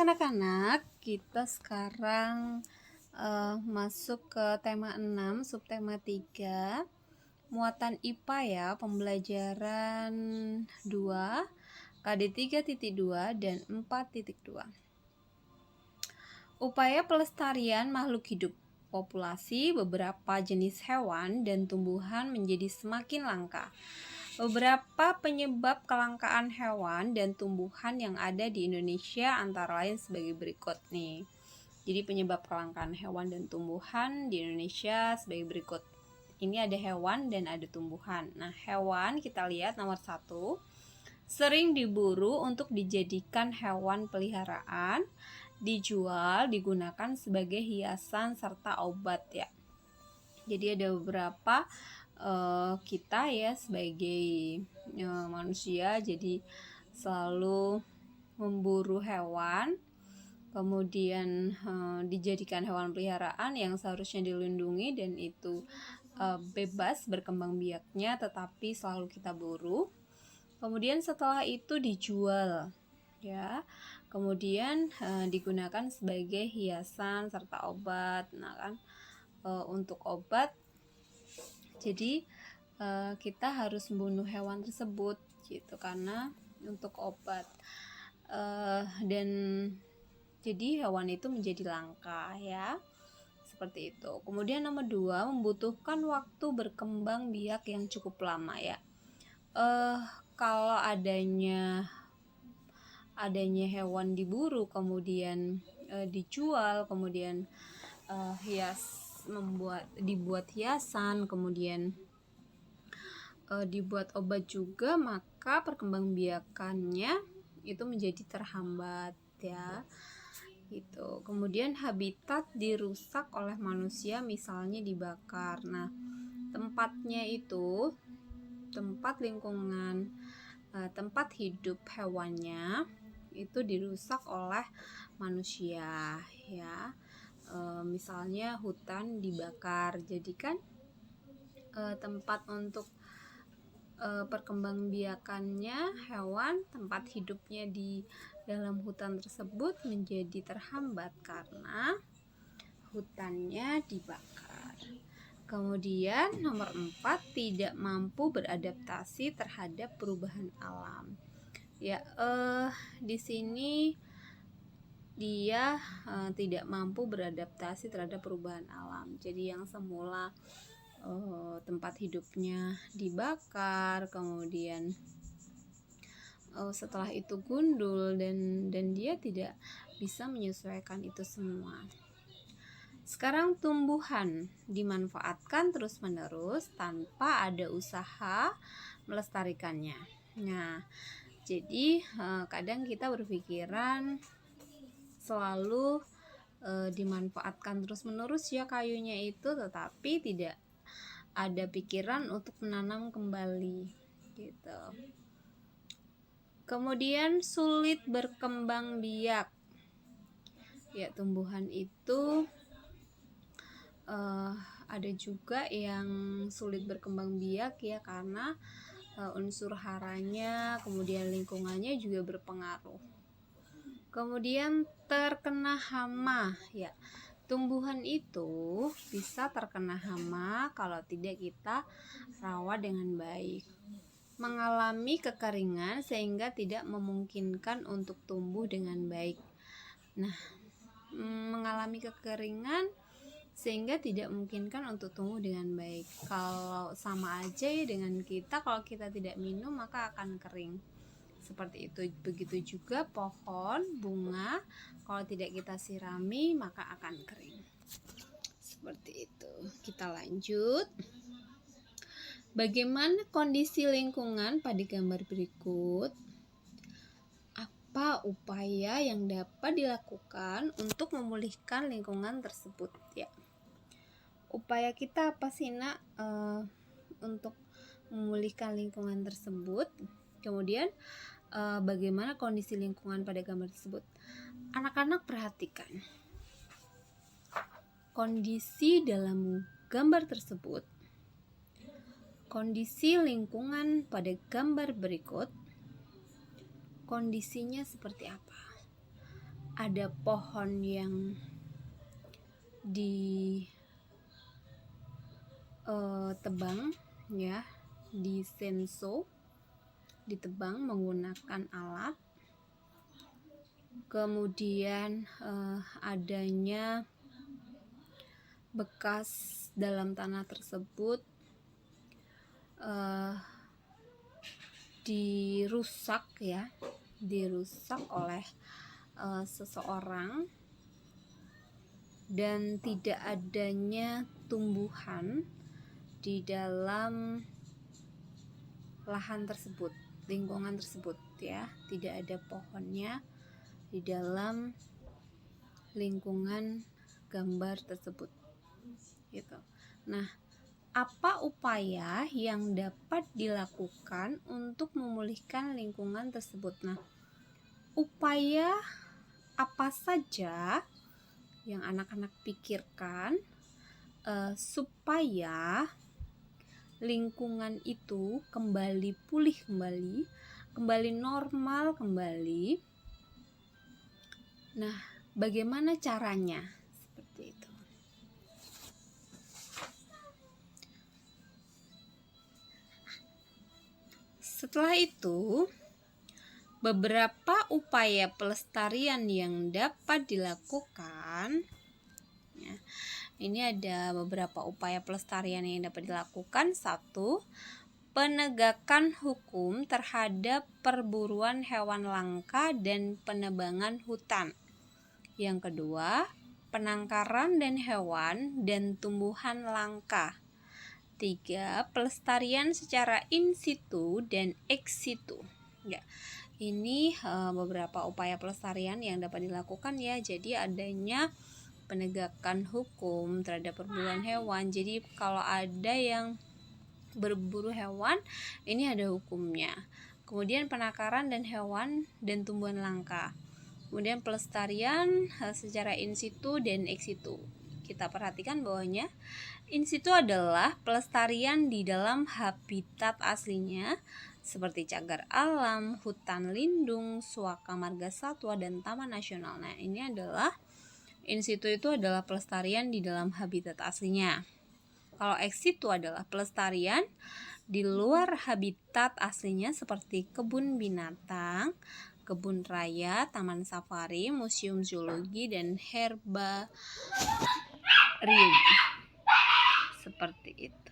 anak-anak, kita sekarang masuk ke tema 6, subtema 3, muatan IPA ya, pembelajaran 2, KD 3.2 dan 4.2. Upaya pelestarian makhluk hidup. Populasi beberapa jenis hewan dan tumbuhan menjadi semakin langka. Beberapa penyebab kelangkaan hewan dan tumbuhan yang ada di Indonesia antara lain sebagai berikut nih. Jadi penyebab kelangkaan hewan dan tumbuhan di Indonesia sebagai berikut. Ini ada hewan dan ada tumbuhan. Nah, hewan kita lihat nomor 1, sering diburu untuk dijadikan hewan peliharaan, dijual, digunakan sebagai hiasan serta obat ya. Jadi ada beberapa kita ya sebagai manusia jadi selalu memburu hewan, kemudian dijadikan hewan peliharaan yang seharusnya dilindungi dan itu bebas berkembang biaknya, tetapi selalu kita buru. Kemudian setelah itu dijual ya, kemudian digunakan sebagai hiasan serta obat. Nah kan untuk obat, jadi kita harus membunuh hewan tersebut gitu karena untuk obat, dan jadi hewan itu menjadi langka ya, seperti itu. Kemudian nomor 2, membutuhkan waktu berkembang biak yang cukup lama ya. Kalau adanya hewan diburu kemudian dijual, kemudian dibuat hiasan, kemudian dibuat obat juga, maka perkembangbiakannya itu menjadi terhambat ya. Gitu. Kemudian habitat dirusak oleh manusia, misalnya dibakar. Nah, tempatnya itu tempat lingkungan tempat hidup hewannya itu dirusak oleh manusia ya. Misalnya hutan dibakar, jadi kan tempat untuk perkembangbiakannya hewan, tempat hidupnya di dalam hutan tersebut menjadi terhambat karena hutannya dibakar. Kemudian nomor 4, tidak mampu beradaptasi terhadap perubahan alam. Ya, di sini dia tidak mampu beradaptasi terhadap perubahan alam. Jadi yang semula tempat hidupnya dibakar, kemudian setelah itu gundul dan dia tidak bisa menyesuaikan itu semua. Sekarang tumbuhan dimanfaatkan terus-menerus tanpa ada usaha melestarikannya. Nah, jadi kadang kita berpikiran selalu dimanfaatkan terus-menerus ya kayunya itu, tetapi tidak ada pikiran untuk menanam kembali gitu. Kemudian sulit berkembang biak. Ya, tumbuhan itu ada juga yang sulit berkembang biak ya karena unsur haranya, kemudian lingkungannya juga berpengaruh. Kemudian terkena hama ya. Tumbuhan itu bisa terkena hama kalau tidak kita rawat dengan baik. Mengalami kekeringan sehingga tidak memungkinkan untuk tumbuh dengan baik. Nah, mengalami kekeringan sehingga tidak memungkinkan untuk tumbuh dengan baik. Kalau sama aja ya dengan kita, kalau kita tidak minum maka akan kering. Seperti itu. Begitu juga pohon, bunga, kalau tidak kita sirami maka akan kering. Seperti itu. Kita lanjut. Bagaimana kondisi lingkungan pada gambar berikut? Apa upaya yang dapat dilakukan untuk memulihkan lingkungan tersebut ya? Upaya kita apa sih nak untuk memulihkan lingkungan tersebut? Kemudian bagaimana kondisi lingkungan pada gambar tersebut? Anak-anak perhatikan kondisi dalam gambar tersebut. Kondisi lingkungan pada gambar berikut, kondisinya seperti apa? ada pohon yang ditebang ya, ditebang menggunakan alat. Kemudian adanya bekas dalam tanah tersebut dirusak oleh seseorang, dan tidak adanya tumbuhan di dalam lahan tersebut, lingkungan tersebut ya, tidak ada pohonnya di dalam lingkungan gambar tersebut gitu. Nah, apa upaya yang dapat dilakukan untuk memulihkan lingkungan tersebut? Nah, upaya apa saja yang anak-anak pikirkan supaya lingkungan itu kembali pulih kembali normal kembali. Nah, bagaimana caranya? Seperti itu. Setelah itu, beberapa upaya pelestarian yang dapat dilakukan ya, ini ada beberapa upaya pelestarian yang dapat dilakukan. 1. Penegakan hukum terhadap perburuan hewan langka dan penebangan hutan. Yang kedua, penangkaran dan hewan dan tumbuhan langka. 3. Pelestarian secara in situ dan ex situ. Ya, ini beberapa upaya pelestarian yang dapat dilakukan ya. Jadi adanya penegakan hukum terhadap perburuan hewan. Jadi kalau ada yang berburu hewan, ini ada hukumnya. Kemudian penangkaran dan hewan dan tumbuhan langka. Kemudian pelestarian secara in situ dan ex situ. Kita perhatikan bahwanya in situ adalah pelestarian di dalam habitat aslinya seperti cagar alam, hutan lindung, suaka marga satwa, dan taman nasional. Nah, ini adalah in situ, itu adalah pelestarian di dalam habitat aslinya. Kalau ex situ adalah pelestarian di luar habitat aslinya seperti kebun binatang, kebun raya, taman safari, museum zoologi, dan herbarium. Seperti itu.